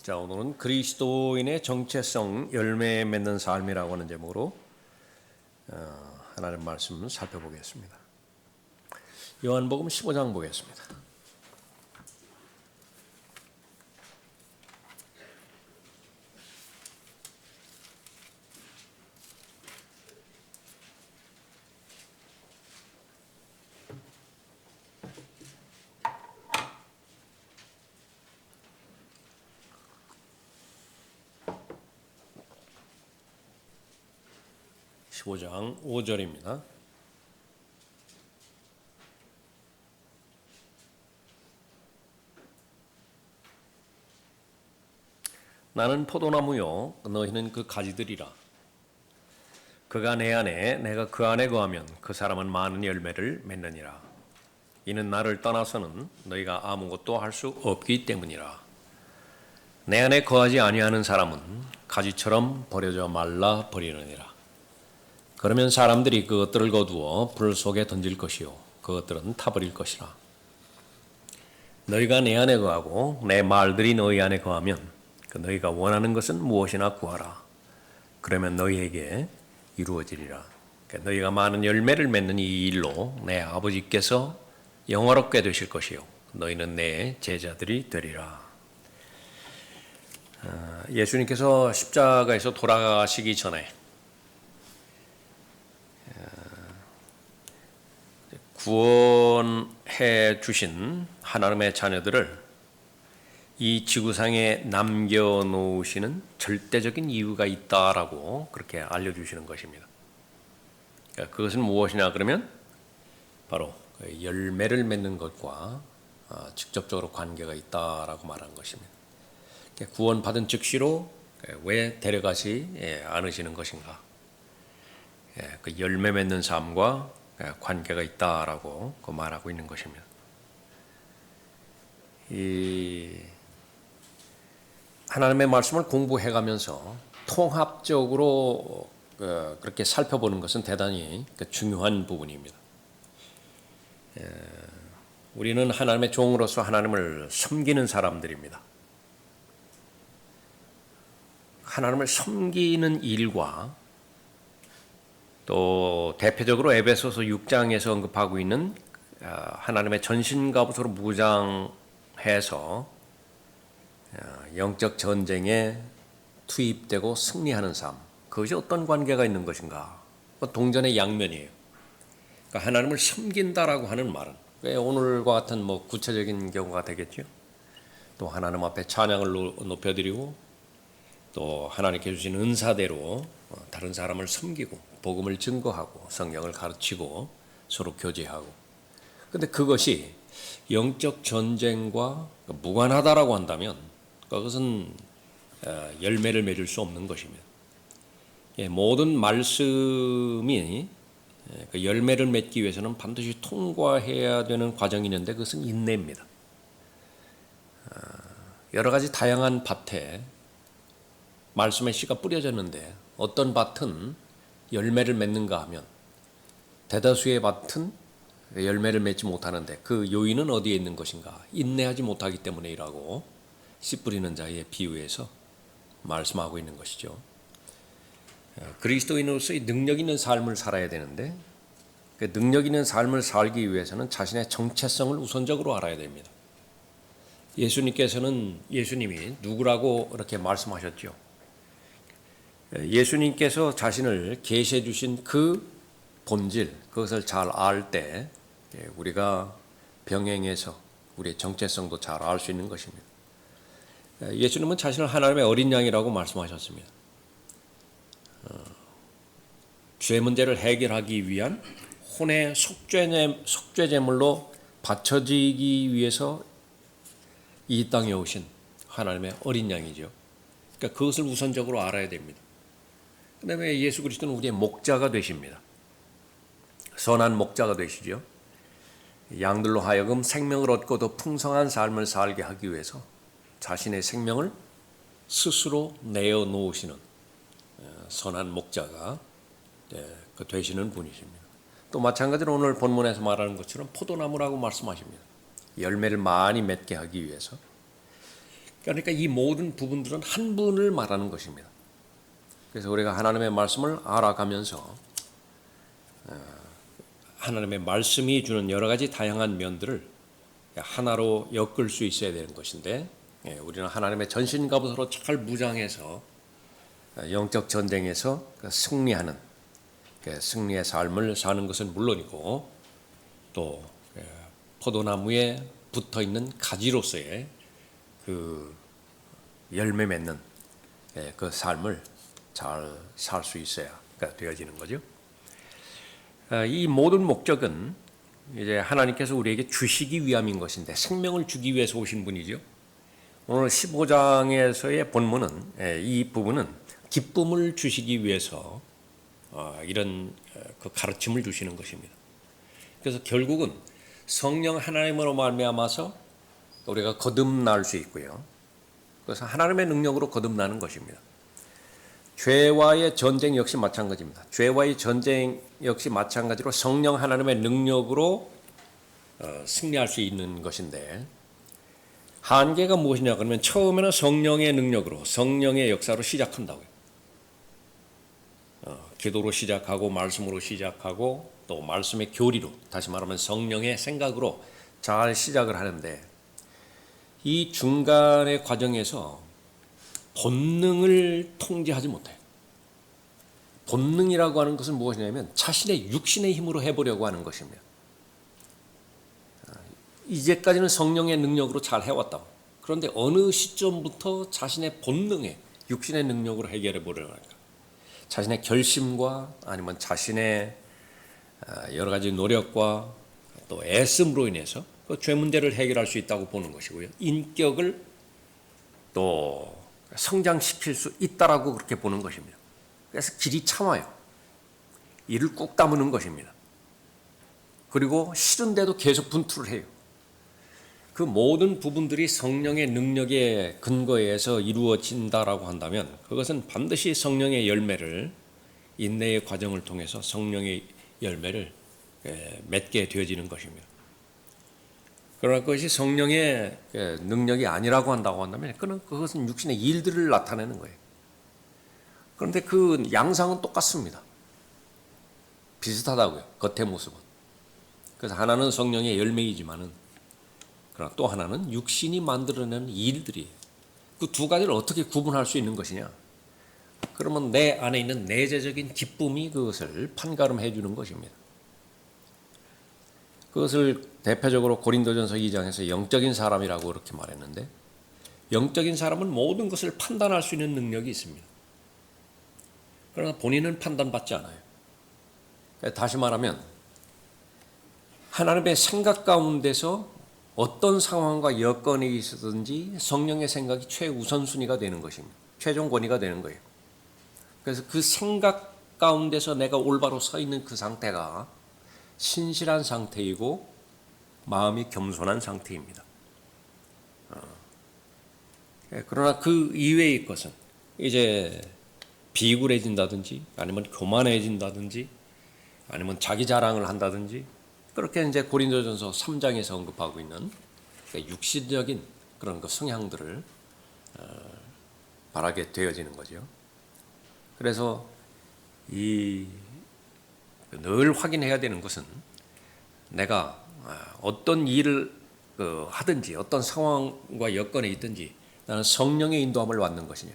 자, 오늘은 그리스도인의 정체성 열매 맺는 삶이라고 하는 제목으로 하나님 말씀을 살펴보겠습니다. 요한복음 15장 보겠습니다. 십오 장 5절입니다. 나는 포도나무요 너희는 그 가지들이라. 그가 내 안에 내가 그 안에 거하면 그 사람은 많은 열매를 맺느니라. 이는 나를 떠나서는 너희가 아무것도 할 수 없기 때문이라. 내 안에 거하지 아니하는 사람은 가지처럼 버려져 말라 버리느니라. 그러면 사람들이 그것들을 거두어 불 속에 던질 것이요 그것들은 타버릴 것이라. 너희가 내 안에 거하고 내 말들이 너희 안에 거하면 그 너희가 원하는 것은 무엇이나 구하라. 그러면 너희에게 이루어지리라. 그러니까 너희가 많은 열매를 맺는 이 일로 내 아버지께서 영화롭게 되실 것이요 너희는 내 제자들이 되리라. 예수님께서 십자가에서 돌아가시기 전에 구원해 주신 하나님의 자녀들을 이 지구상에 남겨놓으시는 절대적인 이유가 있다라고 그렇게 알려주시는 것입니다. 그러니까 그것은 무엇이냐 그러면 바로 열매를 맺는 것과 직접적으로 관계가 있다라고 말한 것입니다. 구원받은 즉시로 왜 데려가지 않으시는 것인가? 그 열매 맺는 삶과 관계가 있다라고 말하고 있는 것입니다. 이 하나님의 말씀을 공부해가면서 통합적으로 그렇게 살펴보는 것은 대단히 중요한 부분입니다. 우리는 하나님의 종으로서 하나님을 섬기는 사람들입니다. 하나님을 섬기는 일과 또 대표적으로 에베소서 6장에서 언급하고 있는 하나님의 전신갑옷으로 무장해서 영적 전쟁에 투입되고 승리하는 삶, 그것이 어떤 관계가 있는 것인가? 동전의 양면이에요. 그러니까 하나님을 섬긴다라고 하는 말은 오늘과 같은 구체적인 경우가 되겠죠. 또 하나님 앞에 찬양을 높여드리고 또 하나님께 주신 은사대로 다른 사람을 섬기고 복음을 증거하고 성경을 가르치고 서로 교제하고. 그런데 그것이 영적 전쟁과 무관하다라고 한다면 그것은 열매를 맺을 수 없는 것입니다. 모든 말씀이 열매를 맺기 위해서는 반드시 통과해야 되는 과정이 있는데 그것은 인내입니다. 여러 가지 다양한 밭에 말씀의 씨가 뿌려졌는데 어떤 밭은 열매를 맺는가 하면 대다수의 밭은 열매를 맺지 못하는데 그 요인은 어디에 있는 것인가? 인내하지 못하기 때문이라고 씨 뿌리는 자의 비유에서 말씀하고 있는 것이죠. 그리스도인으로서의 능력 있는 삶을 살아야 되는데 그 능력 있는 삶을 살기 위해서는 자신의 정체성을 우선적으로 알아야 됩니다. 예수님이 누구라고 이렇게 말씀하셨죠? 예수님께서 자신을 계시해 주신 그 본질, 그것을 잘 알 때 우리가 병행해서 우리의 정체성도 잘 알 수 있는 것입니다. 예수님은 자신을 하나님의 어린 양이라고 말씀하셨습니다. 죄 문제를 해결하기 위한 혼의 속죄제물로 바쳐지기 위해서 이 땅에 오신 하나님의 어린 양이죠. 그러니까 그것을 우선적으로 알아야 됩니다. 그다음에 예수 그리스도는 우리의 목자가 되십니다. 선한 목자가 되시죠. 양들로 하여금 생명을 얻고 더 풍성한 삶을 살게 하기 위해서 자신의 생명을 스스로 내어놓으시는 선한 목자가 되시는 분이십니다. 또 마찬가지로 오늘 본문에서 말하는 것처럼 포도나무라고 말씀하십니다. 열매를 많이 맺게 하기 위해서 그러니까 이 모든 부분들은 한 분을 말하는 것입니다. 그래서 우리가 하나님의 말씀을 알아가면서 하나님의 말씀이 주는 여러 가지 다양한 면들을 하나로 엮을 수 있어야 되는 것인데, 우리는 하나님의 전신갑옷으로 잘 무장해서 영적 전쟁에서 승리하는 승리의 삶을 사는 것은 물론이고, 또 포도나무에 붙어 있는 가지로서의 그 열매 맺는 그 삶을 잘 살 수 있어야 되어지는 거죠. 이 모든 목적은 이제 하나님께서 우리에게 주시기 위함인 것인데, 생명을 주기 위해서 오신 분이죠. 오늘 15장에서의 본문은, 이 부분은 기쁨을 주시기 위해서 이런 그 가르침을 주시는 것입니다. 그래서 결국은 성령 하나님으로 말미암아서 우리가 거듭날 수 있고요. 그래서 하나님의 능력으로 거듭나는 것입니다. 죄와의 전쟁 역시 마찬가지입니다. 죄와의 전쟁 역시 마찬가지로 성령 하나님의 능력으로 승리할 수 있는 것인데, 한계가 무엇이냐 그러면 처음에는 성령의 능력으로, 성령의 역사로 시작한다고요. 기도로 시작하고 말씀으로 시작하고 또 말씀의 교리로, 다시 말하면 성령의 생각으로 잘 시작을 하는데, 이 중간의 과정에서 본능을 통제하지 못해요. 본능이라고 하는 것은 무엇이냐면 자신의 육신의 힘으로 해보려고 하는 것입니다. 이제까지는 성령의 능력으로 잘 해왔다고. 그런데 어느 시점부터 자신의 본능에, 육신의 능력으로 해결해 보려고 할까? 자신의 결심과 아니면 자신의 여러 가지 노력과 또 애씀으로 인해서 그 죄 문제를 해결할 수 있다고 보는 것이고요. 인격을 또 성장시킬 수 있다라고 그렇게 보는 것입니다. 그래서 길이 참아요. 이를 꾹 다무는 것입니다. 그리고 싫은데도 계속 분투를 해요. 그 모든 부분들이 성령의 능력의 근거에서 이루어진다라고 한다면, 그것은 반드시 성령의 열매를, 인내의 과정을 통해서 성령의 열매를 맺게 되어지는 것입니다. 그러나 그것이 성령의 능력이 아니라고 한다고 한다면 그것은 육신의 일들을 나타내는 거예요. 그런데 그 양상은 똑같습니다. 비슷하다고요. 겉의 모습은. 그래서 하나는 성령의 열매이지만은, 그러나 또 하나는 육신이 만들어내는 일들이에요. 그 두 가지를 어떻게 구분할 수 있는 것이냐? 그러면 내 안에 있는 내재적인 기쁨이 그것을 판가름해 주는 것입니다. 그것을 대표적으로 고린도전서 2장에서 영적인 사람이라고 그렇게 말했는데, 영적인 사람은 모든 것을 판단할 수 있는 능력이 있습니다. 그러나 본인은 판단받지 않아요. 다시 말하면 하나님의 생각 가운데서 어떤 상황과 여건이 있었든지 성령의 생각이 최우선순위가 되는 것입니다. 최종 권위가 되는 거예요. 그래서 그 생각 가운데서 내가 올바로 서 있는 그 상태가 신실한 상태이고 마음이 겸손한 상태입니다. 그러나 그 이외의 것은 이제 비굴해진다든지 아니면 교만해진다든지 아니면 자기 자랑을 한다든지, 그렇게 이제 고린도전서 3장에서 언급하고 있는 육신적인 그런 그 성향들을 바라게 되어지는 거죠. 그래서 늘 확인해야 되는 것은 내가 어떤 일을 하든지 어떤 상황과 여건에 있든지 나는 성령의 인도함을 받는 것이냐,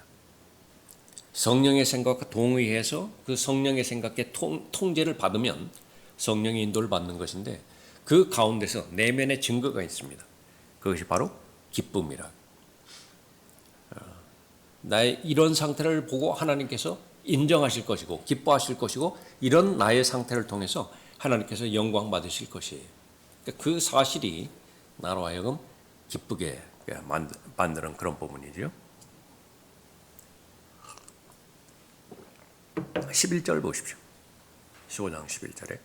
성령의 생각과 동의해서 그 성령의 생각에 통제를 받으면 성령의 인도를 받는 것인데, 그 가운데서 내면의 증거가 있습니다. 그것이 바로 기쁨이라. 나의 이런 상태를 보고 하나님께서 인정하실 것이고 기뻐하실 것이고, 이런 나의 상태를 통해서 하나님께서 영광 받으실 것이에요. 그 사실이 나로 하여금 기쁘게 만드는 그런 부분이죠. 11절 보십시오. 15장 11절에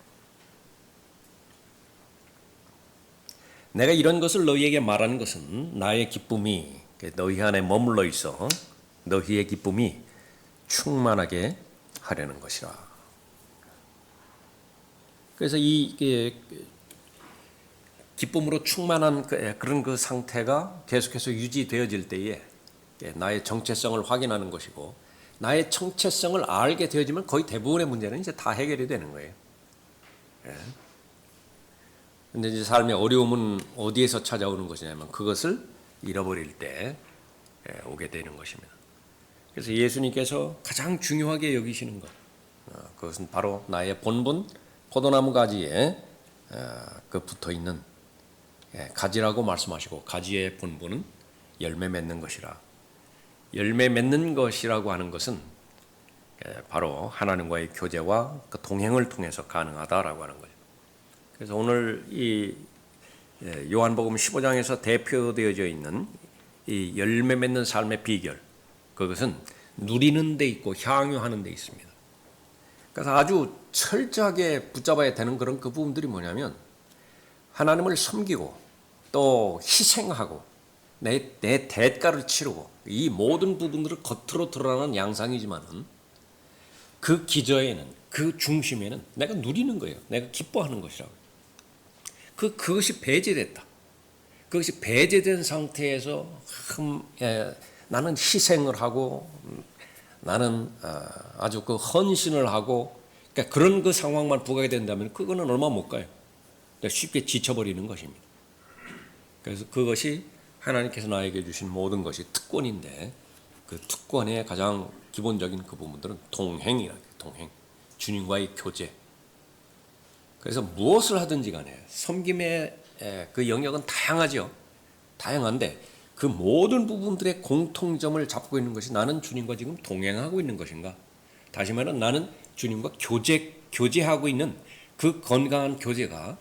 내가 이런 것을 너희에게 말하는 것은 나의 기쁨이 너희 안에 머물러 있어 너희의 기쁨이 충만하게 하려는 것이라. 그래서 이 기쁨으로 충만한 그런 그 상태가 계속해서 유지되어질 때에 나의 정체성을 확인하는 것이고, 나의 정체성을 알게 되어지면 거의 대부분의 문제는 이제 다 해결이 되는 거예요. 근데 이제 삶의 어려움은 어디에서 찾아오는 것이냐면 그것을 잃어버릴 때 오게 되는 것입니다. 그래서 예수님께서 가장 중요하게 여기시는 것, 그것은 바로 나의 본분, 포도나무 가지에 그 붙어 있는 가지라고 말씀하시고, 가지의 본분은 열매 맺는 것이라. 열매 맺는 것이라고 하는 것은 바로 하나님과의 교제와 그 동행을 통해서 가능하다라고 하는 거죠. 그래서 오늘 이 요한복음 15장에서 대표되어져 있는 이 열매 맺는 삶의 비결, 그것은 누리는 데 있고 향유하는 데 있습니다. 그래서 아주 철저하게 붙잡아야 되는 그런 그 부분들이 뭐냐면, 하나님을 섬기고 또 희생하고 내 대가를 치르고, 이 모든 부분들을 겉으로 드러나는 양상이지만은 그 기저에는, 그 중심에는 내가 누리는 거예요. 내가 기뻐하는 것이라고. 그것이 배제됐다. 그것이 배제된 상태에서 나는 희생을 하고, 나는 아주 그 헌신을 하고, 그러니까 그런 그 상황만 부각이 된다면 그거는 얼마 못 가요. 쉽게 지쳐버리는 것입니다. 그래서 그것이 하나님께서 나에게 주신 모든 것이 특권인데, 그 특권의 가장 기본적인 그 부분들은 동행이라고 해요. 동행, 주님과의 교제. 그래서 무엇을 하든지 간에 섬김의 그 영역은 다양하죠. 다양한데 그 모든 부분들의 공통점을 잡고 있는 것이, 나는 주님과 지금 동행하고 있는 것인가, 다시 말하면 나는 주님과 교제하고 있는 그 건강한 교제가,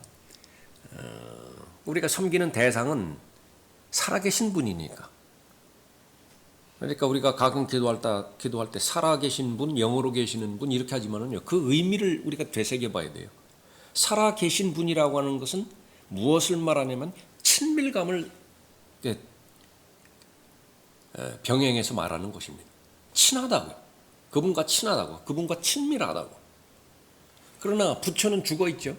우리가 섬기는 대상은 살아계신 분이니까. 그러니까 우리가 가끔 기도할 때 살아계신 분, 영으로 계시는 분 이렇게 하지만은요, 그 의미를 우리가 되새겨 봐야 돼요. 살아계신 분이라고 하는 것은 무엇을 말하냐면 친밀감을 병행해서 말하는 것입니다. 친하다고요. 그분과 친하다고, 그분과 친밀하다고. 그러나 부처는 죽어 있죠.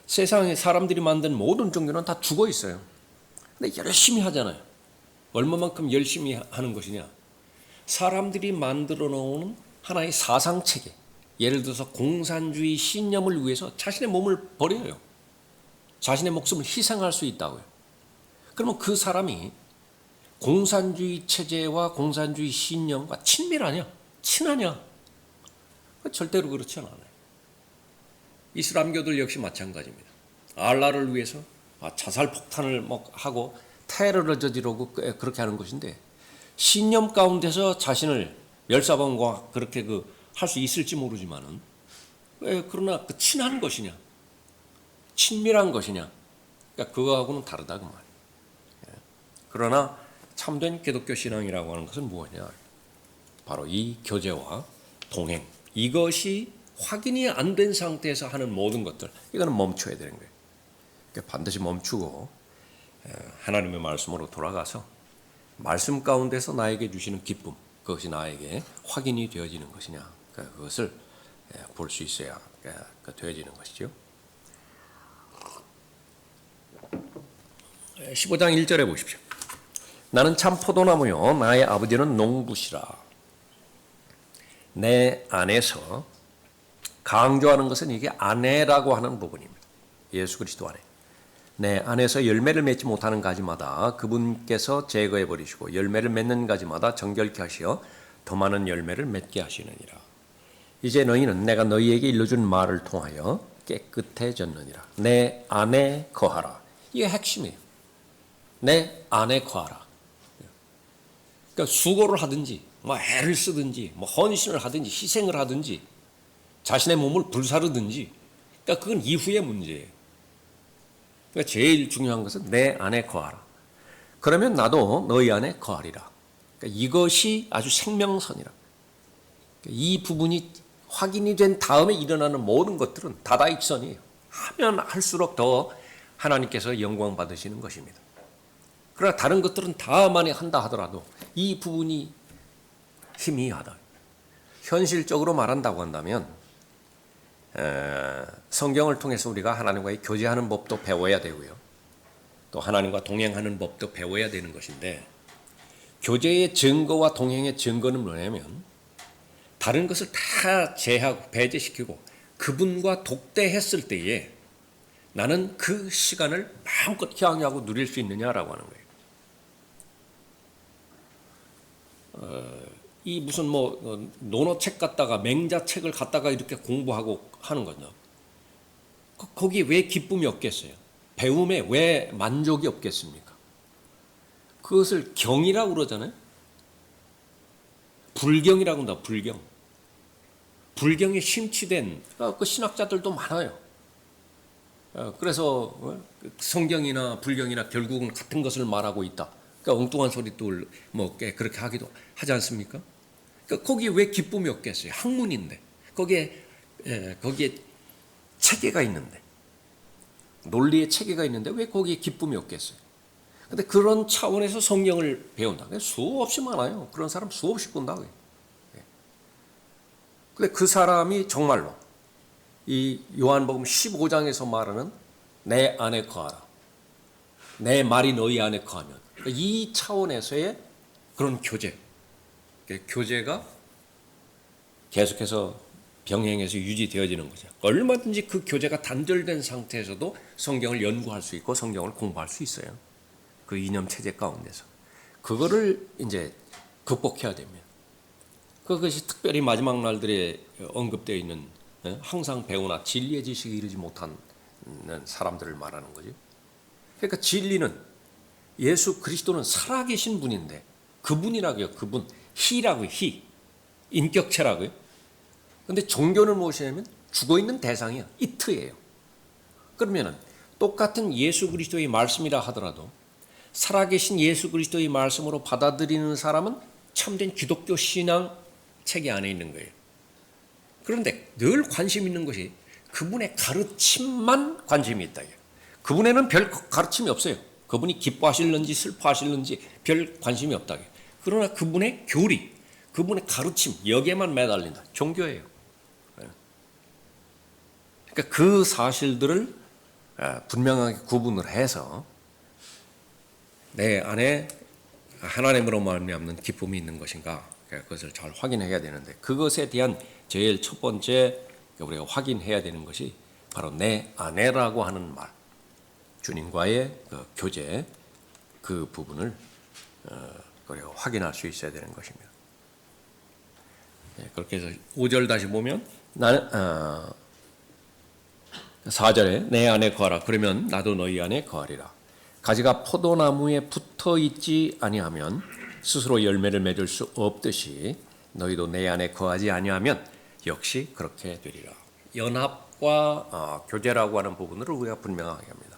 세상에 사람들이 만든 모든 종교는 다 죽어 있어요. 근데 열심히 하잖아요. 얼마만큼 열심히 하는 것이냐? 사람들이 만들어 놓은 하나의 사상체계, 예를 들어서 공산주의 신념을 위해서 자신의 몸을 버려요. 자신의 목숨을 희생할 수 있다고요. 그러면 그 사람이 공산주의 체제와 공산주의 신념과 친밀하냐? 친하냐? 절대로 그렇지 않아요. 이슬람교들 역시 마찬가지입니다. 알라를 위해서 자살 폭탄을 하고 테러를 저지르고 그렇게 하는 것인데, 신념 가운데서 자신을 멸사방과 그렇게 할 수 있을지 모르지만은, 그러나 그 친한 것이냐, 친밀한 것이냐, 그러니까 그거하고는 다르다 그 말이에요. 그러나 참된 기독교 신앙이라고 하는 것은 무엇이냐? 바로 이 교제와 동행, 이것이 확인이 안 된 상태에서 하는 모든 것들, 이거는 멈춰야 되는 거예요. 그러니까 반드시 멈추고 하나님의 말씀으로 돌아가서 말씀 가운데서 나에게 주시는 기쁨, 그것이 나에게 확인이 되어지는 것이냐, 그것을 볼 수 있어야 되어지는 것이죠. 15장 1절에 보십시오. 나는 참 포도나무요 나의 아버지는 농부시라. 내 안에서, 강조하는 것은 이게 안에라고 하는 부분입니다. 예수 그리스도 안에. 내 안에서 열매를 맺지 못하는 가지마다 그분께서 제거해 버리시고, 열매를 맺는 가지마다 정결케 하시어 더 많은 열매를 맺게 하시느니라. 이제 너희는 내가 너희에게 일러준 말을 통하여 깨끗해졌느니라. 내 안에 거하라. 이게 핵심이에요. 내 안에 거하라. 그러니까 수고를 하든지, 애를 쓰든지, 헌신을 하든지, 희생을 하든지, 자신의 몸을 불사르든지, 그러니까 그건 이후의 문제예요. 그러니까 제일 중요한 것은 내 안에 거하라. 그러면 나도 너희 안에 거하리라. 그러니까 이것이 아주 생명선이라. 그러니까 이 부분이 확인이 된 다음에 일어나는 모든 것들은 다다익선이에요. 하면 할수록 더 하나님께서 영광 받으시는 것입니다. 그러나 다른 것들은 다 만에 한다 하더라도 이 부분이 희미하다. 현실적으로 말한다고 한다면 성경을 통해서 우리가 하나님과의 교제하는 법도 배워야 되고요. 또 하나님과 동행하는 법도 배워야 되는 것인데, 교제의 증거와 동행의 증거는 뭐냐면 다른 것을 다 제하고 배제시키고 그분과 독대했을 때에 나는 그 시간을 마음껏 향유하고 누릴 수 있느냐라고 하는 거예요. 이 무슨 뭐 논어책 갖다가 맹자책을 갖다가 이렇게 공부하고 하는 거죠. 거기에 왜 기쁨이 없겠어요? 배움에 왜 만족이 없겠습니까? 그것을 경이라고 그러잖아요. 불경이라고 한다. 불경. 불경에 심취된 그 신학자들도 많아요. 그래서 성경이나 불경이나 결국은 같은 것을 말하고 있다. 그러니까 엉뚱한 소리들 뭐 그렇게 하기도 하지 않습니까? 그러니까 거기에 왜 기쁨이 없겠어요? 학문인데 거기에 체계가 있는데 논리의 체계가 있는데 왜 거기에 기쁨이 없겠어요? 근데 그런 차원에서 성경을 배운다. 수없이 많아요. 그런 사람 수없이 본다. 근데 그 사람이 정말로 이 요한복음 15장에서 말하는 내 안에 거하라. 내 말이 너희 안에 거하면 이 차원에서의 그런 교제가 계속해서 병행해서 유지되어지는 거죠. 얼마든지 그 교제가 단절된 상태에서도 성경을 연구할 수 있고 성경을 공부할 수 있어요. 그 이념 체제 가운데서 그거를 이제 극복해야 됩니다. 그것이 특별히 마지막 날들에 언급되어 있는 항상 배우나 진리의 지식에 이르지 못한 사람들을 말하는 거죠. 그러니까 진리는 예수 그리스도는 살아계신 분인데 그분이라고요. 그분 히라고요. 인격체라고요. 그런데 종교는 무엇이냐면 죽어있는 대상이야. 이트예요. 그러면 똑같은 예수 그리스도의 말씀이라 하더라도 살아계신 예수 그리스도의 말씀으로 받아들이는 사람은 참된 기독교 신앙 체계 안에 있는 거예요. 그런데 늘 관심 있는 것이 그분의 가르침만 관심이 있다. 그분에는 별 가르침이 없어요. 그분이 기뻐하실는지 슬퍼하실는지 별 관심이 없다. 그러나 그분의 교리, 그분의 가르침 여기에만 매달린다. 종교예요. 그러니까 그 사실들을 분명하게 구분을 해서 내 안에 하나님으로 말미암는 기쁨이 있는 것인가 그것을 잘 확인해야 되는데 그것에 대한 제일 첫 번째 우리가 확인해야 되는 것이 바로 내 안에라고 하는 말, 주님과의 그 교제 그 부분을 우리가 확인할 수 있어야 되는 것입니다. 그렇게 해서 5절 다시 보면 나는 4절에 내 안에 거하라. 그러면 나도 너희 안에 거하리라. 가지가 포도나무에 붙어 있지 아니하면 스스로 열매를 맺을 수 없듯이 너희도 내 안에 거하지 아니하면 역시 그렇게 되리라. 연합과 교제라고 하는 부분을 우리가 분명하게 합니다.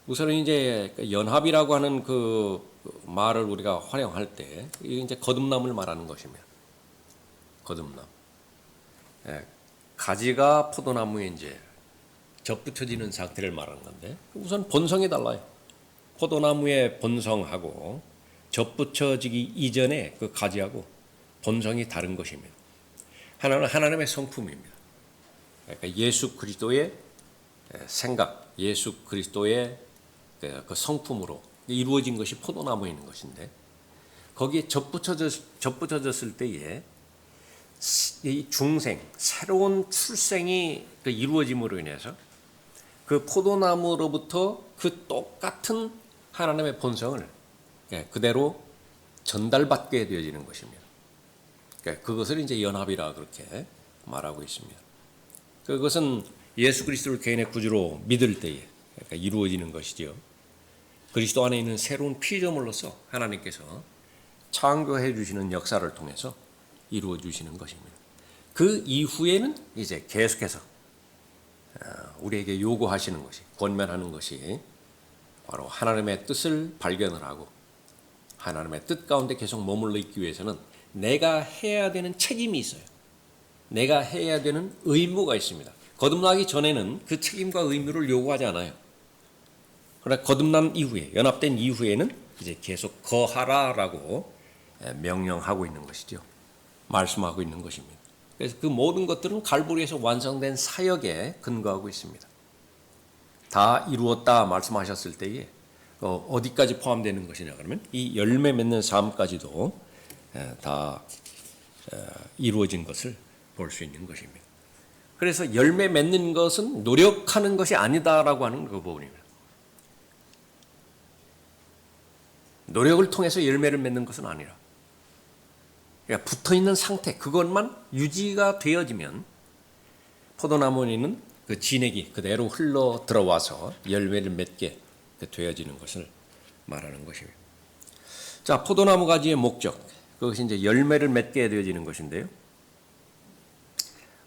우선 이제 연합이라고 하는 그 말을 우리가 활용할 때 이제 거듭남을 말하는 것입니다. 거듭남. 가지가 포도나무에 이제 접붙여지는 상태를 말하는 건데 우선 본성이 달라요. 포도나무의 본성하고 접붙여지기 이전에 그 가지하고 본성이 다른 것입니다. 하나는 하나님의 성품입니다. 그러니까 예수 그리스도의 생각, 예수 그리스도의 그 성품으로 이루어진 것이 포도나무에 있는 것인데 거기에 접붙여졌을 때에 이 중생, 새로운 출생이 이루어짐으로 인해서 그 포도나무로부터 그 똑같은 하나님의 본성을 그대로 전달받게 되어지는 것입니다. 그것을 이제 연합이라 그렇게 말하고 있습니다. 그것은 예수 그리스도를 개인의 구주로 믿을 때에 이루어지는 것이죠. 그리스도 안에 있는 새로운 피조물로서 하나님께서 창조해 주시는 역사를 통해서 이루어 주시는 것입니다. 그 이후에는 이제 계속해서 우리에게 요구하시는 것이 권면하는 것이 바로 하나님의 뜻을 발견을 하고 하나님의 뜻 가운데 계속 머물러 있기 위해서는 내가 해야 되는 책임이 있어요. 내가 해야 되는 의무가 있습니다. 거듭나기 전에는 그 책임과 의무를 요구하지 않아요. 그러나 거듭난 이후에 연합된 이후에는 이제 계속 거하라라고 명령하고 있는 것이죠. 말씀하고 있는 것입니다. 그래서 그 모든 것들은 갈보리에서 완성된 사역에 근거하고 있습니다. 다 이루었다 말씀하셨을 때에 어디까지 포함되는 것이냐 그러면 이 열매 맺는 삶까지도 다 이루어진 것을 볼 수 있는 것입니다. 그래서 열매 맺는 것은 노력하는 것이 아니다라고 하는 그 부분입니다. 노력을 통해서 열매를 맺는 것은 아니라 그러니까 붙어있는 상태 그것만 유지가 되어지면 포도나무에는 그 진액이 그대로 흘러 들어와서 열매를 맺게 되어지는 것을 말하는 것입니다. 자, 포도나무 가지의 목적 그것이 이제 열매를 맺게 되어지는 것인데요.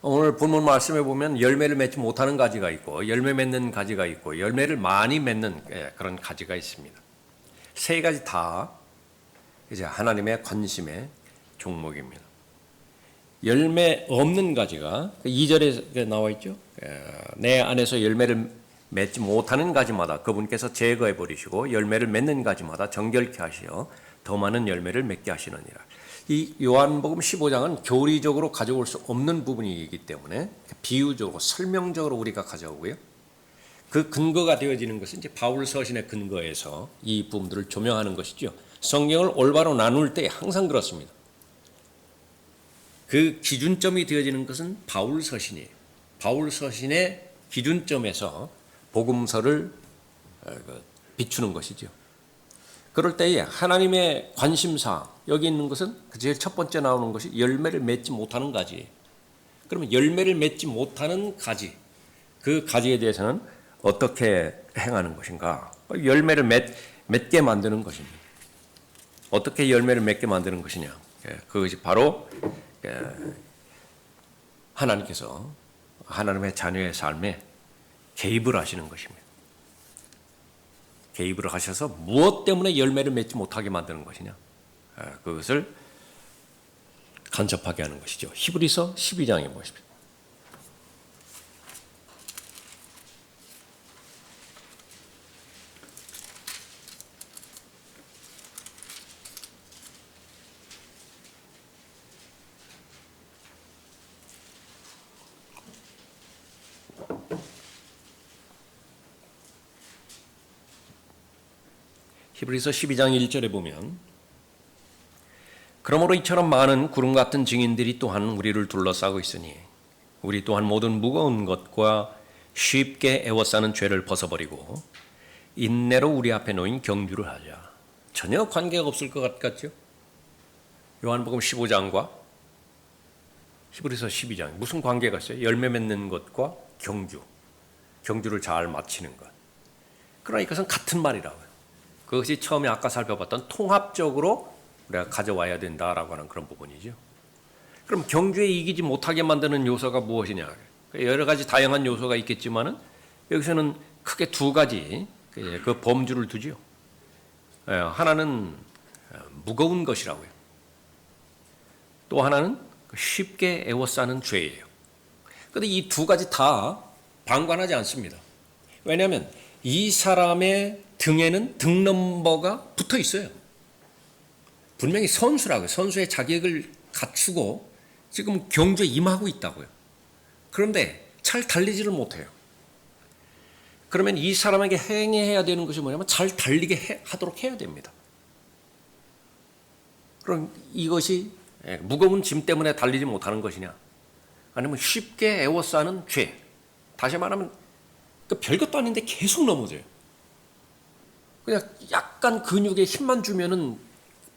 오늘 본문 말씀에 보면 열매를 맺지 못하는 가지가 있고 열매 맺는 가지가 있고 열매를 많이 맺는 그런 가지가 있습니다. 세 가지 다 이제 하나님의 관심의 종목입니다. 열매 없는 가지가 2절에 나와 있죠. 내 안에서 열매를 맺지 못하는 가지마다 그분께서 제거해 버리시고 열매를 맺는 가지마다 정결케 하시어 더 많은 열매를 맺게 하시느니라. 이 요한복음 15장은 교리적으로 가져올 수 없는 부분이기 때문에 비유적으로 설명적으로 우리가 가져오고요. 그 근거가 되어지는 것은 이제 바울 서신의 근거에서 이 부분들을 조명하는 것이죠. 성경을 올바로 나눌 때 항상 그렇습니다. 그 기준점이 되어지는 것은 바울 서신이에요. 바울 서신의 기준점에서 복음서를 비추는 것이죠. 그럴 때에 하나님의 관심사 여기 있는 것은 제일 첫 번째 나오는 것이 열매를 맺지 못하는 가지예요. 그러면 열매를 맺지 못하는 가지 그 가지에 대해서는 어떻게 행하는 것인가? 열매를 맺게 만드는 것입니다. 어떻게 열매를 맺게 만드는 것이냐? 그것이 바로 하나님께서 하나님의 자녀의 삶에 개입을 하시는 것입니다. 개입을 하셔서 무엇 때문에 열매를 맺지 못하게 만드는 것이냐? 그것을 간섭하게 하는 것이죠. 히브리서 12장에 보십시오. 히브리서 12장 1절에 보면 그러므로 이처럼 많은 구름 같은 증인들이 또한 우리를 둘러싸고 있으니 우리 또한 모든 무거운 것과 쉽게 애워싸는 죄를 벗어버리고 인내로 우리 앞에 놓인 경주를 하자. 전혀 관계가 없을 것 같죠? 요한복음 15장과 히브리서 12장 무슨 관계가 있어요? 열매 맺는 것과 경주를 잘 마치는 것. 그러나 이것은 같은 말이라고요. 그것이 처음에 아까 살펴봤던 통합적으로 우리가 가져와야 된다라고 하는 그런 부분이죠. 그럼 경주에 이기지 못하게 만드는 요소가 무엇이냐? 여러 가지 다양한 요소가 있겠지만은 여기서는 크게 두 가지 그 범주를 두죠. 하나는 무거운 것이라고요. 또 하나는 쉽게 애워싸는 죄예요. 그런데 이 두 가지 다 방관하지 않습니다. 왜냐하면 이 사람의 등에는 등 넘버가 붙어 있어요. 분명히 선수라고요. 선수의 자격을 갖추고 지금 경주에 임하고 있다고요. 그런데 잘 달리지를 못해요. 그러면 이 사람에게 행해야 되는 것이 뭐냐면 잘 달리게 하도록 해야 됩니다. 그럼 이것이 무거운 짐 때문에 달리지 못하는 것이냐? 아니면 쉽게 애워싸는 죄. 다시 말하면 별것도 아닌데 계속 넘어져요. 그냥 약간 근육에 힘만 주면은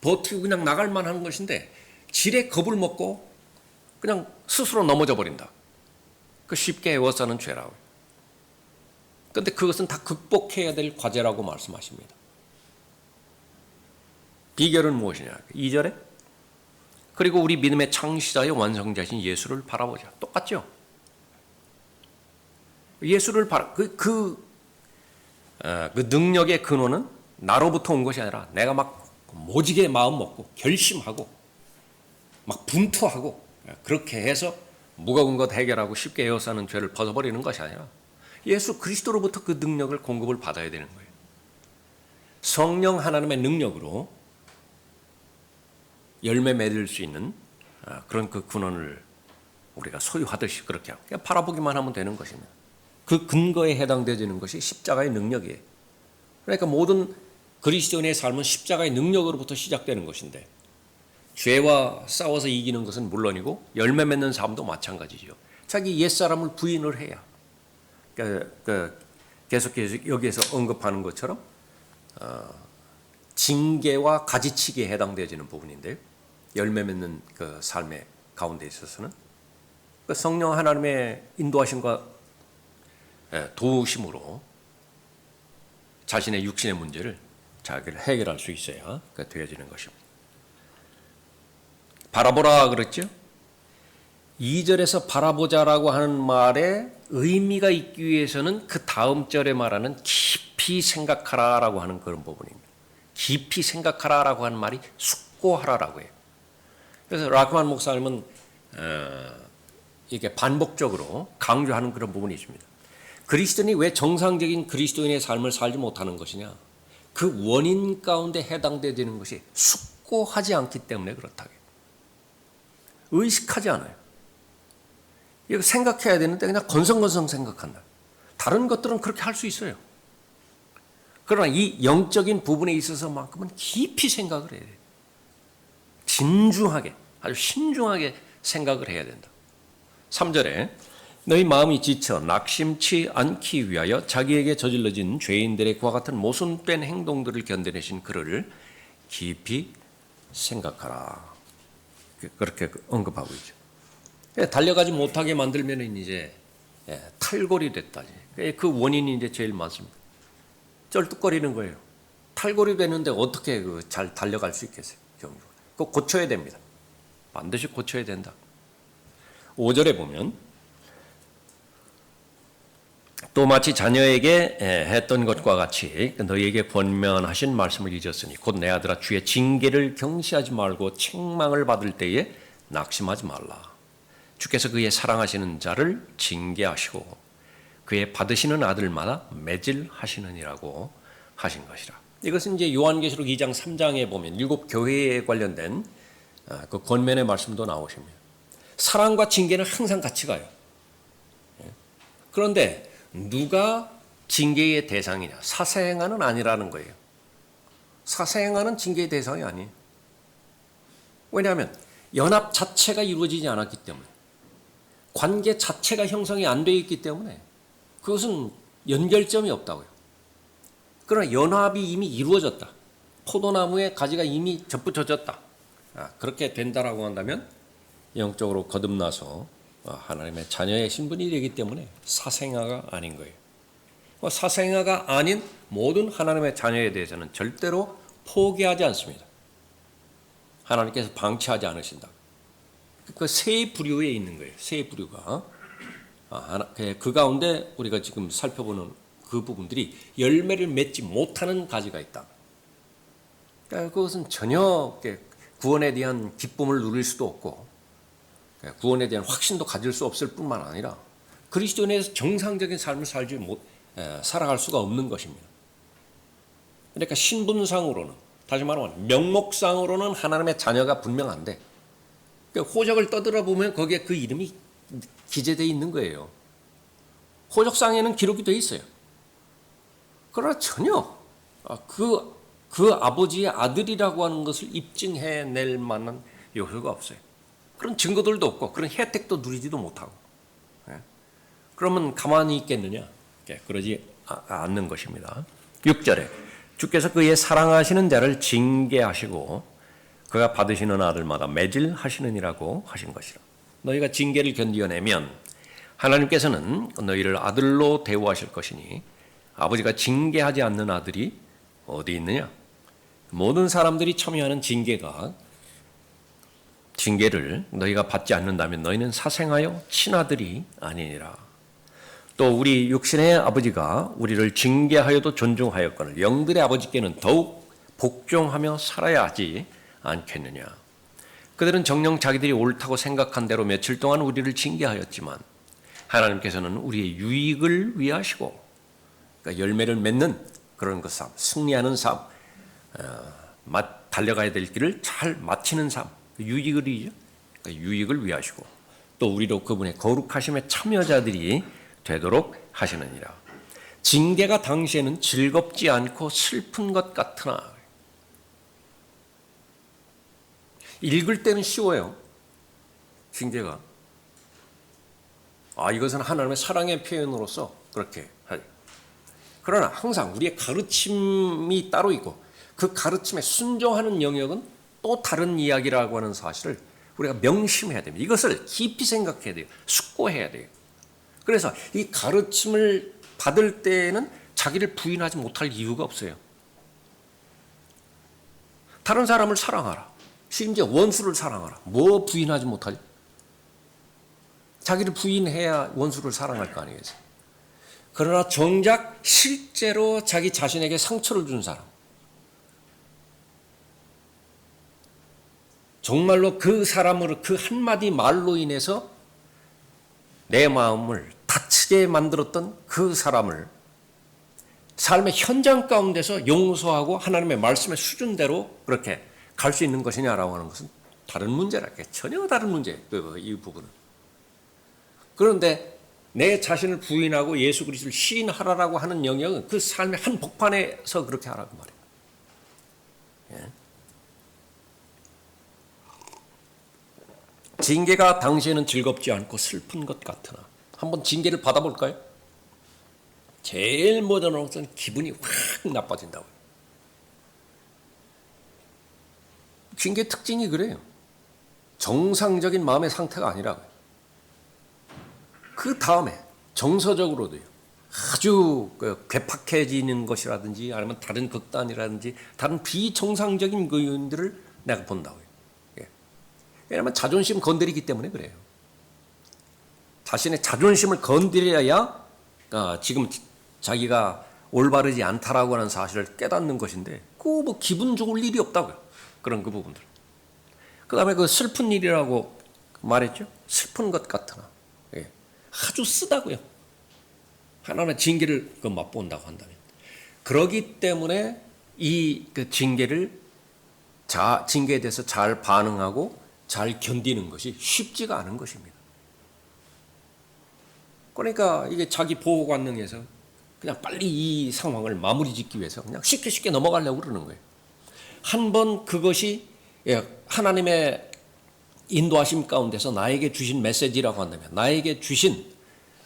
버티고 그냥 나갈 만한 것인데 지레 겁을 먹고 그냥 스스로 넘어져 버린다. 그 쉽게 애워싸는 죄라고요. 그런데 그것은 다 극복해야 될 과제라고 말씀하십니다. 비결은 무엇이냐? 2절에 그리고 우리 믿음의 창시자의 완성자신 예수를 바라보자. 똑같죠? 예수를 그 능력의 근원은 나로부터 온 것이 아니라 내가 막 모지게 마음 먹고 결심하고 막 분투하고 그렇게 해서 무거운 것 해결하고 쉽게 에워싸는 죄를 벗어버리는 것이 아니라 예수 그리스도로부터 그 능력을 공급을 받아야 되는 거예요. 성령 하나님의 능력으로 열매 맺을 수 있는 그런 그 근원을 우리가 소유하듯이 그렇게 하고 그냥 바라보기만 하면 되는 것입니다. 그 근거에 해당되는 것이 십자가의 능력이에요. 그러니까 모든 그리스도인의 삶은 십자가의 능력으로부터 시작되는 것인데 죄와 싸워서 이기는 것은 물론이고 열매 맺는 삶도 마찬가지죠. 자기 옛사람을 부인을 해야 계속 여기에서 언급하는 것처럼 징계와 가지치기에 해당되어지는 부분인데요. 열매 맺는 그 삶의 가운데 있어서는 성령 하나님의 인도하심과 도우심으로 자신의 육신의 문제를 자기를 해결할 수 있어야 되어지는 것입니다. 바라보라 그랬죠? 2절에서 바라보자라고 하는 말에 의미가 있기 위해서는 그 다음 절에 말하는 깊이 생각하라라고 하는 그런 부분입니다. 깊이 생각하라라고 하는 말이 숙고하라라고 해요. 그래서 라크만 목사님은 이게 반복적으로 강조하는 그런 부분이 있습니다. 그리스도인이 왜 정상적인 그리스도인의 삶을 살지 못하는 것이냐? 그 원인 가운데 해당되는 것이 숙고하지 않기 때문에 그렇다고 해요. 의식하지 않아요. 이거 생각해야 되는데 그냥 건성건성 생각한다. 다른 것들은 그렇게 할 수 있어요. 그러나 이 영적인 부분에 있어서만큼은 깊이 생각을 해야 돼요. 진중하게, 아주 신중하게 생각을 해야 된다. 3절에 너희 마음이 지쳐 낙심치 않기 위하여 자기에게 저질러진 죄인들의 그와 같은 모순된 행동들을 견뎌내신 그를 깊이 생각하라. 그렇게 언급하고 있죠. 달려가지 못하게 만들면 이제 탈골이 됐다. 그 원인이 이제 제일 많습니다. 쩔뚝거리는 거예요. 탈골이 되는데 어떻게 잘 달려갈 수 있겠어요? 그거 고쳐야 됩니다. 반드시 고쳐야 된다. 5절에 보면 또 마치 자녀에게 했던 것과 같이 너희에게 권면하신 말씀을 잊었으니 곧 내 아들아 주의 징계를 경시하지 말고 책망을 받을 때에 낙심하지 말라. 주께서 그의 사랑하시는 자를 징계하시고 그의 받으시는 아들마다 매질하시느니라고 하신 것이라. 이것은 이제 요한계시록 2장 3장에 보면 7 교회에 관련된 그 권면의 말씀도 나오십니다. 사랑과 징계는 항상 같이 가요. 그런데 누가 징계의 대상이냐? 사사행하는 아니라는 거예요. 사사행하는 징계의 대상이 아니에요. 왜냐하면 연합 자체가 이루어지지 않았기 때문에, 관계 자체가 형성이 안 되어 있기 때문에 그것은 연결점이 없다고요. 그러나 연합이 이미 이루어졌다. 포도나무의 가지가 이미 접붙여졌다. 그렇게 된다라고 한다면 영적으로 거듭나서 하나님의 자녀의 신분이 되기 때문에 사생아가 아닌 거예요. 사생아가 아닌 모든 하나님의 자녀에 대해서는 절대로 포기하지 않습니다. 하나님께서 방치하지 않으신다. 그 세 부류에 있는 거예요. 세 부류가. 그 가운데 우리가 지금 살펴보는 그 부분들이 열매를 맺지 못하는 가지가 있다. 그것은 전혀 구원에 대한 기쁨을 누릴 수도 없고 구원에 대한 확신도 가질 수 없을 뿐만 아니라 그리스도인에서 정상적인 삶을 살아갈 수가 없는 것입니다. 그러니까 신분상으로는, 다시 말하면 명목상으로는 하나님의 자녀가 분명한데 호적을 떠들어 보면 거기에 그 이름이 기재되어 있는 거예요. 호적상에는 기록이 되어 있어요. 그러나 전혀 그 아버지의 아들이라고 하는 것을 입증해낼 만한 요소가 없어요. 그런 증거들도 없고 그런 혜택도 누리지도 못하고. 그러면 가만히 있겠느냐? 그러지 않는 것입니다. 6절에 주께서 그의 사랑하시는 자를 징계하시고 그가 받으시는 아들마다 매질하시느니라고 하신 것이라. 너희가 징계를 견디어내면 하나님께서는 너희를 아들로 대우하실 것이니 아버지가 징계하지 않는 아들이 어디 있느냐? 모든 사람들이 참여하는 징계를 너희가 받지 않는다면 너희는 사생하여 친아들이 아니니라. 또 우리 육신의 아버지가 우리를 징계하여도 존중하였거늘 영들의 아버지께는 더욱 복종하며 살아야 하지 않겠느냐. 그들은 정녕 자기들이 옳다고 생각한 대로 며칠 동안 우리를 징계하였지만 하나님께서는 우리의 유익을 위하시고, 그러니까 열매를 맺는 그런 것 삶, 승리하는 삶, 달려가야 될 길을 잘 마치는 삶, 유익을 위하시고 또 우리도 그분의 거룩하심의 참여자들이 되도록 하시느니라. 징계가 당시에는 즐겁지 않고 슬픈 것 같으나, 읽을 때는 쉬워요. 징계가. 이것은 하나님의 사랑의 표현으로서 그렇게 하죠. 그러나 항상 우리의 가르침이 따로 있고 그 가르침에 순종하는 영역은 또 다른 이야기라고 하는 사실을 우리가 명심해야 됩니다. 이것을 깊이 생각해야 돼요. 숙고해야 돼요. 그래서 이 가르침을 받을 때에는 자기를 부인하지 못할 이유가 없어요. 다른 사람을 사랑하라. 심지어 원수를 사랑하라. 뭐 부인하지 못하지? 자기를 부인해야 원수를 사랑할 거 아니겠어요? 그러나 정작 실제로 자기 자신에게 상처를 준 사람, 정말로 그 사람으로 그 한마디 말로 인해서 내 마음을 다치게 만들었던 그 사람을 삶의 현장 가운데서 용서하고 하나님의 말씀의 수준대로 그렇게 갈 수 있는 것이냐라고 하는 것은 다른 문제랄게. 전혀 다른 문제예요. 이 부분은. 그런데 내 자신을 부인하고 예수 그리스도를 시인하라라고 하는 영역은 그 삶의 한 복판에서 그렇게 하라고 말이에요. 예. 징계가 당시에는 즐겁지 않고 슬픈 것 같으나, 한번 징계를 받아볼까요? 제일 먼저 나오는 것은 기분이 확 나빠진다고요. 징계 특징이 그래요. 정상적인 마음의 상태가 아니라고요. 그 다음에 정서적으로도요. 아주 괴팍해지는 것이라든지 아니면 다른 극단이라든지 다른 비정상적인 그 요인들을 내가 본다고요. 예. 왜냐하면 자존심 건드리기 때문에 그래요. 자신의 자존심을 건드려야 지금 자기가 올바르지 않다라고 하는 사실을 깨닫는 것인데 그 뭐 기분 좋을 일이 없다고요. 그런 그 부분들. 그 다음에 그 슬픈 일이라고 말했죠. 슬픈 것 같으나. 예. 아주 쓰다고요. 하나님의 징계를 맛본다고 한다면. 그러기 때문에 이 그 징계에 대해서 잘 반응하고 잘 견디는 것이 쉽지가 않은 것입니다. 그러니까 이게 자기 보호 관능에서 그냥 빨리 이 상황을 마무리 짓기 위해서 그냥 쉽게 넘어가려고 그러는 거예요. 한번 그것이 하나님의 인도하심 가운데서 나에게 주신 메시지라고 한다면, 나에게 주신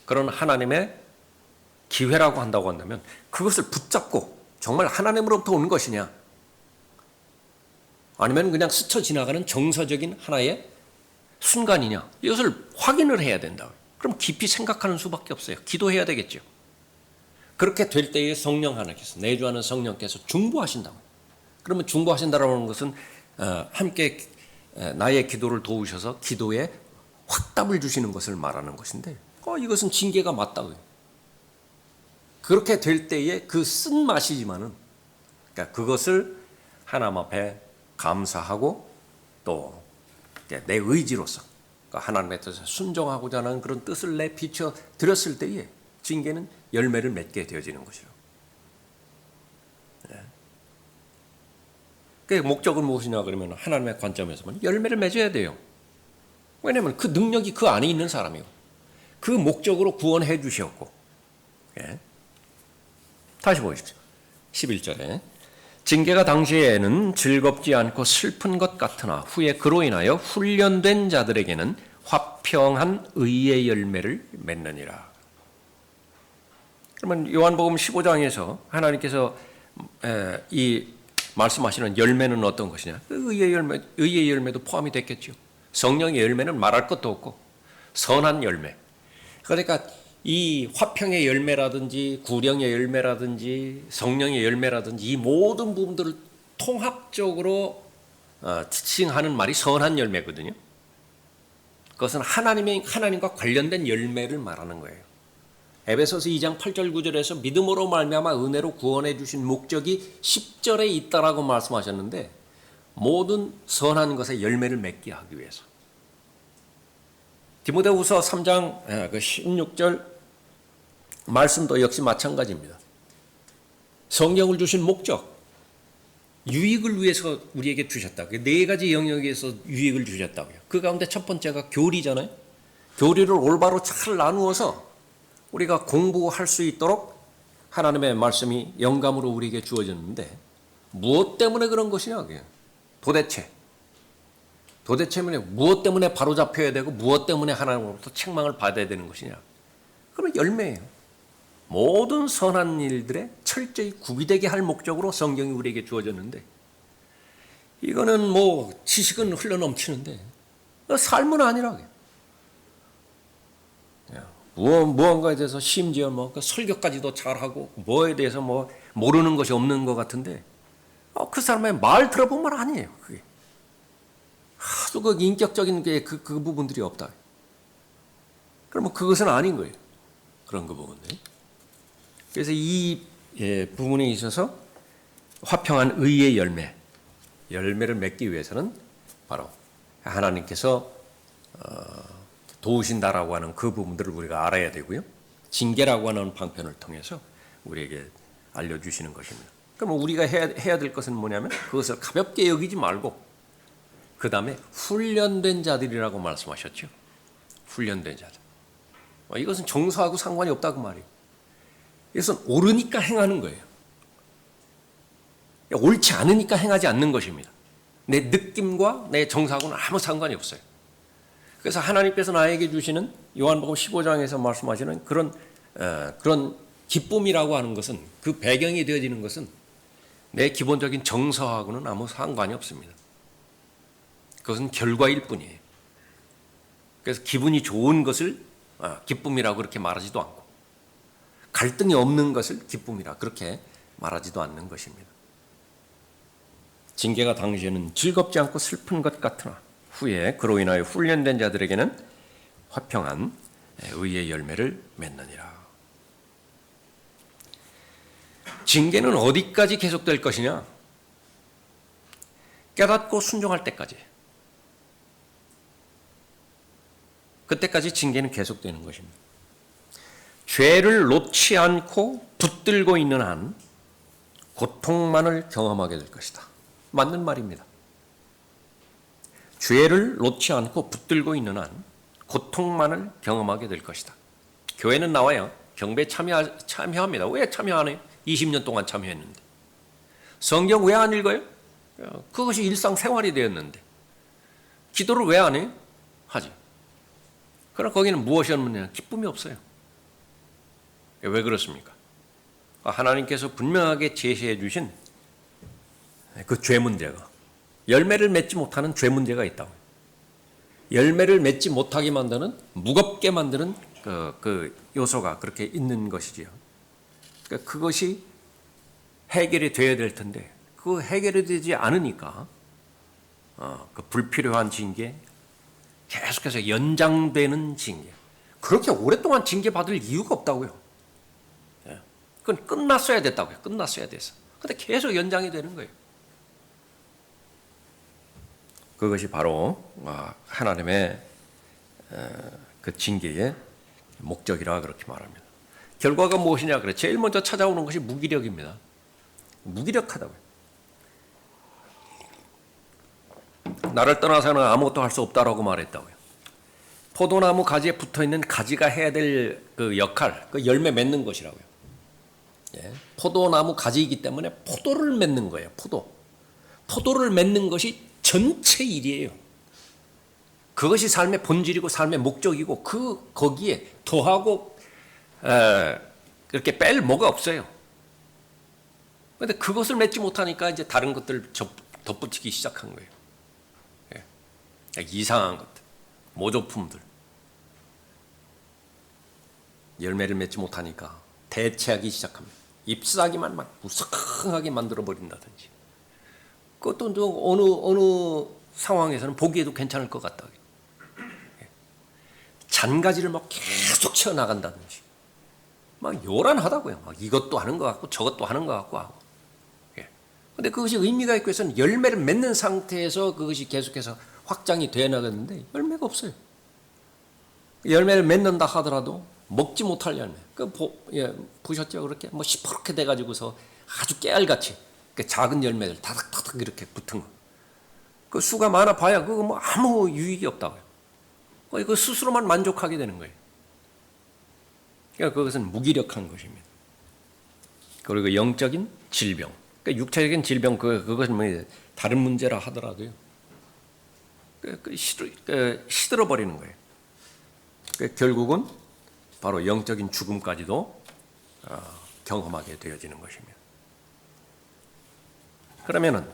그런 하나님의 기회라고 한다고 한다면 그것을 붙잡고 정말 하나님으로부터 오는 것이냐, 아니면 그냥 스쳐 지나가는 정서적인 하나의 순간이냐, 이것을 확인을 해야 된다. 그럼 깊이 생각하는 수밖에 없어요. 기도해야 되겠죠. 그렇게 될 때에 성령 하나님께서, 내주하는 성령께서 중보하신다고. 그러면 중보하신다라는 것은 함께 나의 기도를 도우셔서 기도에 확답을 주시는 것을 말하는 것인데, 이것은 징계가 맞다고요. 그렇게 될 때에 그 쓴맛이지만은, 그러니까 그것을 하나님 앞에 감사하고 또 내 의지로서 하나님의 뜻에 순종하고자 하는 그런 뜻을 내비춰 드렸을 때에 징계는 열매를 맺게 되어지는 것이죠. 그 목적은 무엇이냐 그러면 하나님의 관점에서는 열매를 맺어야 돼요. 왜냐하면 그 능력이 그 안에 있는 사람이고 그 목적으로 구원해 주셨고. 예. 다시 보십시오. 11절에 징계가 당시에는 즐겁지 않고 슬픈 것 같으나 후에 그로 인하여 훈련된 자들에게는 화평한 의의 열매를 맺느니라. 그러면 요한복음 15장에서 하나님께서 이 말씀하시는 열매는 어떤 것이냐? 의의 열매도 포함이 됐겠죠. 성령의 열매는 말할 것도 없고 선한 열매. 그러니까 이 화평의 열매라든지 구령의 열매라든지 성령의 열매라든지 이 모든 부분들을 통합적으로 지칭하는 말이 선한 열매거든요. 그것은 하나님과 관련된 열매를 말하는 거예요. 에베소서 2장 8절 9절에서 믿음으로 말미암아 은혜로 구원해 주신 목적이 10절에 있다라고 말씀하셨는데 모든 선한 것의 열매를 맺게 하기 위해서. 디모데후서 3장 16절 말씀도 역시 마찬가지입니다. 성령을 주신 목적, 유익을 위해서 우리에게 주셨다. 네 가지 영역에서 유익을 주셨다고요. 그 가운데 첫 번째가 교리잖아요. 교리를 올바로 잘 나누어서 우리가 공부할 수 있도록 하나님의 말씀이 영감으로 우리에게 주어졌는데 무엇 때문에 그런 것이냐? 도대체 무엇 때문에 바로잡혀야 되고 무엇 때문에 하나님으로부터 책망을 받아야 되는 것이냐? 그건 열매예요. 모든 선한 일들에 철저히 구비되게 할 목적으로 성경이 우리에게 주어졌는데 이거는 뭐 지식은 흘러넘치는데 삶은 아니라고요. 무언가에 대해서 심지어 뭐 설교까지도 잘하고 뭐에 대해서 뭐 모르는 것이 없는 것 같은데 그 사람의 말 들어보면 아니에요. 그게 아주 그 인격적인 게 그 부분들이 없다. 그러면 그것은 아닌 거예요. 그런 그 부분들. 그래서 이 부분에 있어서 화평한 의의 열매를 맺기 위해서는 바로 하나님께서 도우신다라고 하는 그 부분들을 우리가 알아야 되고요. 징계라고 하는 방편을 통해서 우리에게 알려주시는 것입니다. 그럼 우리가 해야 될 것은 뭐냐면 그것을 가볍게 여기지 말고 그 다음에 훈련된 자들이라고 말씀하셨죠. 훈련된 자들. 이것은 정서하고 상관이 없다고 말이에요. 이것은 옳으니까 행하는 거예요. 옳지 않으니까 행하지 않는 것입니다. 내 느낌과 내 정서하고는 아무 상관이 없어요. 그래서 하나님께서 나에게 주시는 요한복음 15장에서 말씀하시는 그런 기쁨이라고 하는 것은 그 배경이 되어지는 것은 내 기본적인 정서하고는 아무 상관이 없습니다. 그것은 결과일 뿐이에요. 그래서 기분이 좋은 것을 기쁨이라고 그렇게 말하지도 않고 갈등이 없는 것을 기쁨이라 그렇게 말하지도 않는 것입니다. 징계가 당시에는 즐겁지 않고 슬픈 것 같으나 후에 그로 인하여 훈련된 자들에게는 화평한 의의 열매를 맺느니라. 징계는 어디까지 계속될 것이냐? 깨닫고 순종할 때까지. 그때까지 징계는 계속되는 것입니다. 죄를 놓지 않고 붙들고 있는 한 고통만을 경험하게 될 것이다. 맞는 말입니다. 죄를 놓지 않고 붙들고 있는 한 고통만을 경험하게 될 것이다. 교회는 나와요. 경배에 참여합니다. 왜 참여 안 해요? 20년 동안 참여했는데. 성경 왜 안 읽어요? 그것이 일상생활이 되었는데. 기도를 왜 안 해요? 하지. 그러나 거기는 무엇이 없느냐? 기쁨이 없어요. 왜 그렇습니까? 하나님께서 분명하게 제시해 주신 그 죄 문제가 열매를 맺지 못하는 죄 문제가 있다고. 열매를 맺지 못하게 만드는 무겁게 만드는 그 요소가 그렇게 있는 것이지요. 그러니까 그것이 해결이 되어야 될 텐데 그 해결이 되지 않으니까 그 불필요한 징계, 계속해서 연장되는 징계. 그렇게 오랫동안 징계받을 이유가 없다고요. 그건 끝났어야 됐다고요. 끝났어야 됐어. 근데 계속 연장이 되는 거예요. 그것이 바로 하나님의 그 징계의 목적이라 그렇게 말합니다. 결과가 무엇이냐? 그래. 제일 먼저 찾아오는 것이 무기력입니다. 무기력하다고요. 나를 떠나서는 아무것도 할 수 없다라고 말했다고요. 포도나무 가지에 붙어있는 가지가 해야 될 그 역할, 그 열매 맺는 것이라고요. 예. 포도나무 가지이기 때문에 포도를 맺는 거예요. 포도를 맺는 것이 전체 일이에요. 그것이 삶의 본질이고 삶의 목적이고 거기에 더하고 그렇게 뺄 뭐가 없어요. 그런데 그것을 맺지 못하니까 이제 다른 것들 덧붙이기 시작한 거예요. 예. 이상한 것들, 모조품들. 열매를 맺지 못하니까 대체하기 시작합니다. 잎사귀만 막 무성하게 만들어버린다든지. 그것도 어느 상황에서는 보기에도 괜찮을 것 같다. 잔가지를 막 계속 쳐나간다든지. 막 요란하다고요. 막 이것도 하는 것 같고 저것도 하는 것 같고 하고. 그런데 그것이 의미가 있고 해서는 열매를 맺는 상태에서 그것이 계속해서 확장이 되어 나갔는데 열매가 없어요. 열매를 맺는다 하더라도 먹지 못할 열매. 보셨죠? 그렇게 뭐 시퍼렇게 돼가지고서 아주 깨알같이 작은 열매들 다닥다닥 이렇게 붙은 거. 그 수가 많아 봐야 그거 뭐 아무 유익이 없다고요. 그 스스로만 만족하게 되는 거예요. 그러니까 그것은 무기력한 것입니다. 그리고 영적인 질병. 그러니까 육체적인 질병 그것은 뭐 다른 문제라 하더라도요. 시들어 버리는 거예요. 결국은 바로 영적인 죽음까지도 경험하게 되어지는 것입니다. 그러면은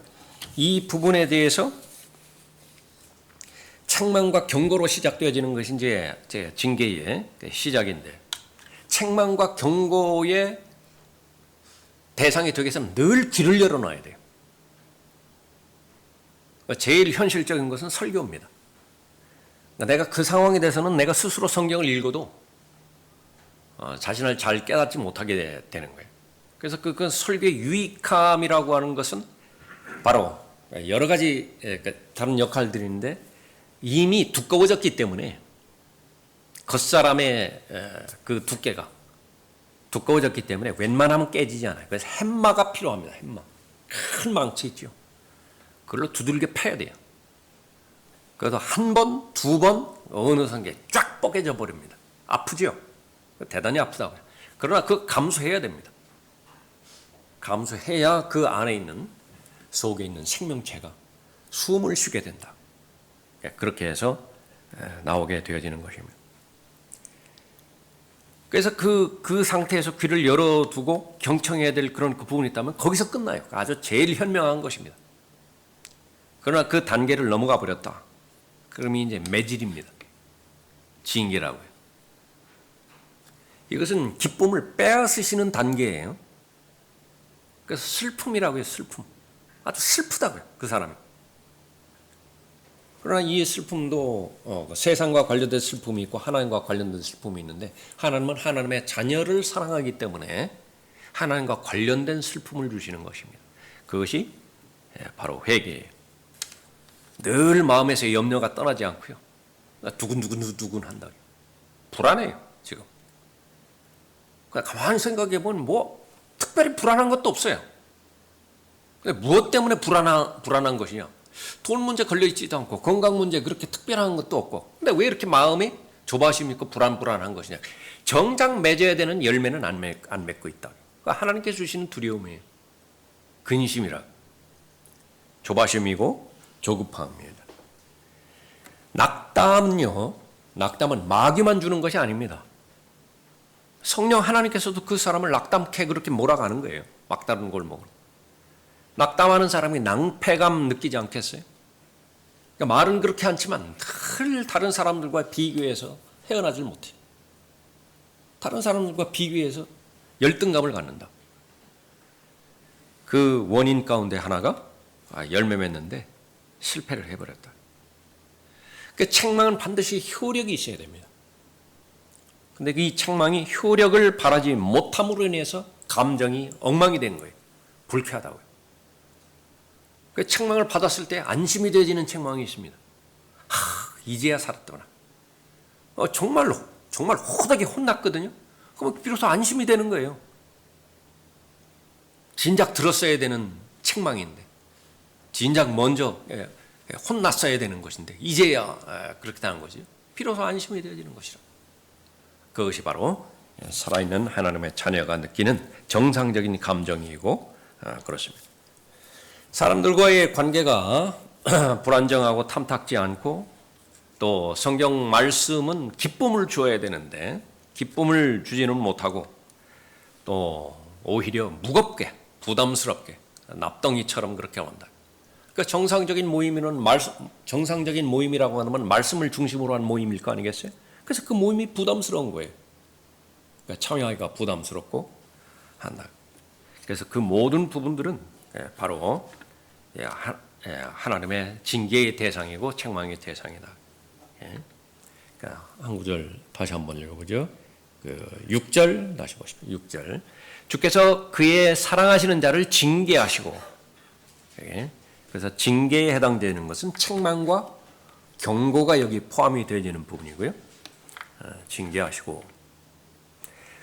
이 부분에 대해서 책망과 경고로 시작되어지는 것이 이제 징계의 시작인데, 책망과 경고의 대상이 되기 위해서는 늘 길을 열어놔야 돼요. 제일 현실적인 것은 설교입니다. 내가 그 상황에 대해서는 내가 스스로 성경을 읽어도 자신을 잘 깨닫지 못하게 되는 거예요. 그래서 그 설교의 유익함이라고 하는 것은 바로 여러 가지 다른 역할들인데, 이미 두꺼워졌기 때문에 겉사람의 그 두께가 두꺼워졌기 때문에 웬만하면 깨지지 않아요. 그래서 햄마가 필요합니다. 햄마. 큰 망치 있죠. 그걸로 두들겨 패야 돼요. 그래서 한 번, 두 번 어느 선계 쫙 뻐개져 버립니다. 아프죠? 대단히 아프다고요. 그러나 그 감수해야 됩니다. 감수해야 그 안에 있는, 속에 있는 생명체가 숨을 쉬게 된다. 그렇게 해서 나오게 되어지는 것입니다. 그래서 그 상태에서 귀를 열어두고 경청해야 될 그런 그 부분이 있다면 거기서 끝나요. 아주 제일 현명한 것입니다. 그러나 그 단계를 넘어가 버렸다. 그러면 이제 매질입니다. 징계라고요. 이것은 기쁨을 빼앗으시는 단계예요. 그래서 슬픔이라고요. 슬픔. 아주 슬프다고요. 그 사람이. 그러나 이 슬픔도 세상과 관련된 슬픔이 있고 하나님과 관련된 슬픔이 있는데, 하나님은 하나님의 자녀를 사랑하기 때문에 하나님과 관련된 슬픔을 주시는 것입니다. 그것이 바로 회개예요. 늘 마음에서 염려가 떠나지 않고요. 두근두근 한다. 불안해요, 지금. 가만히 생각해 보면 뭐 특별히 불안한 것도 없어요. 무엇 때문에 불안한 것이냐? 돈 문제 걸려있지도 않고 건강 문제 그렇게 특별한 것도 없고, 근데 왜 이렇게 마음이 조바심 있고 불안한 것이냐? 정작 맺어야 되는 열매는 안 맺고 있다. 그러니까 하나님께서 주시는 두려움이에요. 근심이라. 조바심이고 조급함입니다. 낙담은 마귀만 주는 것이 아닙니다. 성령 하나님께서도 그 사람을 낙담케 그렇게 몰아가는 거예요. 막다른 걸 먹으러. 낙담하는 사람이 낭패감 느끼지 않겠어요? 그러니까 말은 그렇게 않지만 늘 다른 사람들과 비교해서 헤어나질 못해요. 다른 사람들과 비교해서 열등감을 갖는다. 그 원인 가운데 하나가 열매 맺는데 실패를 해버렸다. 그 책망은 반드시 효력이 있어야 됩니다. 근데 이 책망이 효력을 발하지 못함으로 인해서 감정이 엉망이 되는 거예요. 불쾌하다고요. 그 책망을 받았을 때 안심이 되어지는 책망이 있습니다. 이제야 살았더구나. 정말 호되게 혼났거든요. 그럼 비로소 안심이 되는 거예요. 진작 들었어야 되는 책망인데, 진작 먼저 혼났어야 되는 것인데 이제야 그렇게 당한 것이죠. 비로소 안심이 되어지는 것이라. 그것이 바로 살아있는 하나님의 자녀가 느끼는 정상적인 감정이고 그렇습니다. 사람들과의 관계가 불안정하고 탐탁지 않고, 또 성경 말씀은 기쁨을 주어야 되는데 기쁨을 주지는 못하고, 또 오히려 무겁게 부담스럽게 납덩이처럼 그렇게 한다. 그러니까 정상적인 모임이라고 하면 말씀을 중심으로 한 모임일 거 아니겠어요? 그래서 그 모임이 부담스러운 거예요. 그러니까 참여하기가 부담스럽고 한다. 그래서 그 모든 부분들은 바로 하나님의 징계의 대상이고 책망의 대상이다. 그러니까 한 구절 다시 한번 읽어보죠. 6절 다시 보십시오. 6절. 주께서 그의 사랑하시는 자를 징계하시고, 그래서 징계에 해당되는 것은 책망과 경고가 여기 포함이 되어지는 부분이고요. 징계하시고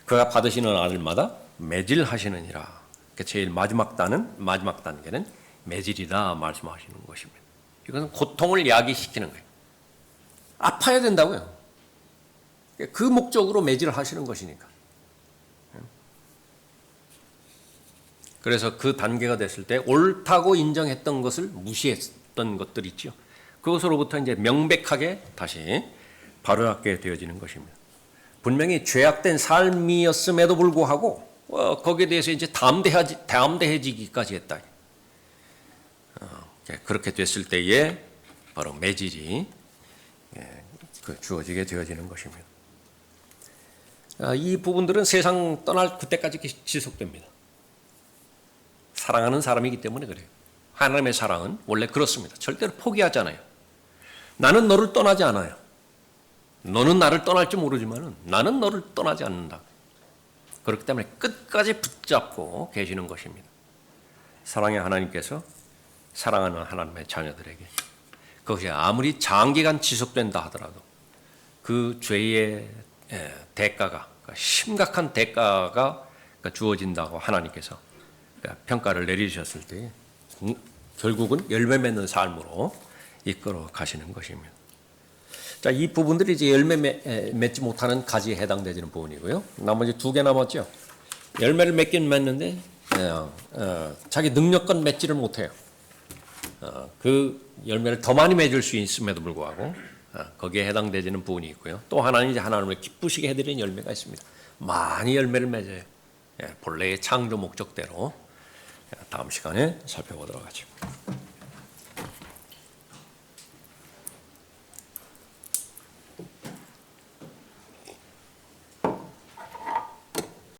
그가 받으시는 아들마다 매질하시느니라. 그러니까 제일 마지막 단계는 매질이다 말씀하시는 것입니다. 이것은 고통을 야기시키는 거예요. 아파야 된다고요. 그 목적으로 매질을 하시는 것이니까. 그래서 그 단계가 됐을 때 옳다고 인정했던 것을 무시했던 것들 있죠. 그것으로부터 이제 명백하게 다시 바로잡게 되어지는 것입니다. 분명히 죄악된 삶이었음에도 불구하고 거기에 대해서 이제 담대해지기까지 했다. 그렇게 됐을 때에 바로 매질이 주어지게 되어지는 것입니다. 이 부분들은 세상 떠날 그때까지 지속됩니다. 사랑하는 사람이기 때문에 그래요. 하나님의 사랑은 원래 그렇습니다. 절대로 포기하잖아요. 나는 너를 떠나지 않아요. 너는 나를 떠날지 모르지만 나는 너를 떠나지 않는다. 그렇기 때문에 끝까지 붙잡고 계시는 것입니다. 사랑의 하나님께서 사랑하는 하나님의 자녀들에게 그것이 아무리 장기간 지속된다 하더라도 그 죄의 대가가 심각한 대가가 주어진다고 하나님께서 평가를 내리셨을 때 결국은 열매 맺는 삶으로 이끌어 가시는 것입니다. 자, 이 부분들이 이제 열매 맺지 못하는 가지에 해당되는 부분이고요. 나머지 2개 남았죠. 열매를 맺긴 맺는데 자기 능력껏 맺지를 못해요. 그 열매를 더 많이 맺을 수 있음에도 불구하고 거기에 해당되는 부분이 있고요. 또 하나는 이제 하나님을 기쁘시게 해드리는 열매가 있습니다. 많이 열매를 맺어요. 본래의 창조 목적대로 다음 시간에 살펴보도록 하죠.